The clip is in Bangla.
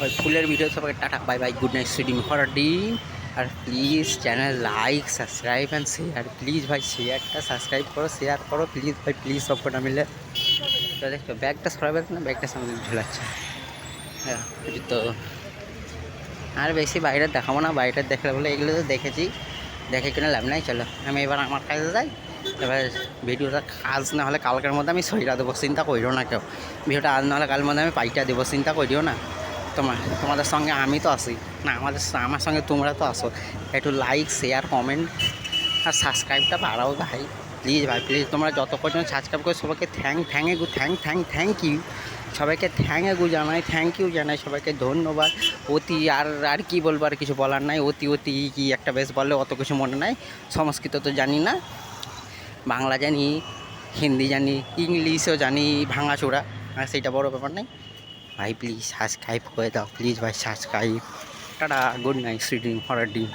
ওই ফুলের ভিডিও সবাইকে tata bye bye good night সুইডিং হর ডিম। আর please channel like subscribe and share, please ভাই শেয়ারটা সাবস্ক্রাইব করো, শেয়ার করো প্লিজ ভাই, প্লিজ সব কটা মিলে। তো দেখছো ব্যাগটা সরাবে না, ব্যাগটার সামনে ঝুলাচ্ছে। হ্যাঁ তো আর বেশি বাইরে দেখাবো না, বাইরে দেখলে বলে এগুলো তো দেখেছি, দেখে কিনে লাভ নাই। চলো আমি এবার আমার কাজে যাই। এবার ভিডিওটা আজ না হলে কালকের মধ্যে আমি সইরা দেবো, চিন্তা করিও না কেউ। ভিডিওটা আজ না হলে কালের মধ্যে আমি পাইটা দেবো, চিন্তা করিও না। তোমাদের সঙ্গে আমি তো আসি না, আমার সঙ্গে তোমরা তো আসো। একটু লাইক শেয়ার কমেন্ট আর সাবস্ক্রাইবটা বাড়াও ভাই, প্লিজ ভাই প্লিজ। তোমরা যত পর্যন্ত সাবস্ক্রাইব করো সবাইকে থ্যাংক ইউ, সবাইকে থ্যাংক ইউ জানাই সবাইকে, ধন্যবাদ। অতি আর কি বলবো, আর কিছু বলার নাই। অতি কি একটা বেশ বললে অত কিছু মনে নাই। সংস্কৃত তো জানি না, বাংলা জানি, হিন্দি জানি, ইংলিশও জানি ভাঙাচোরা, আর সেইটা বড় ব্যাপার নাই। ভাই প্লিজ সাবস্ক্রাইব করে দাও, প্লিজ ভাই সাবস্ক্রাইব। টাটা গুড নাইট সুইডিং হরার ডিম।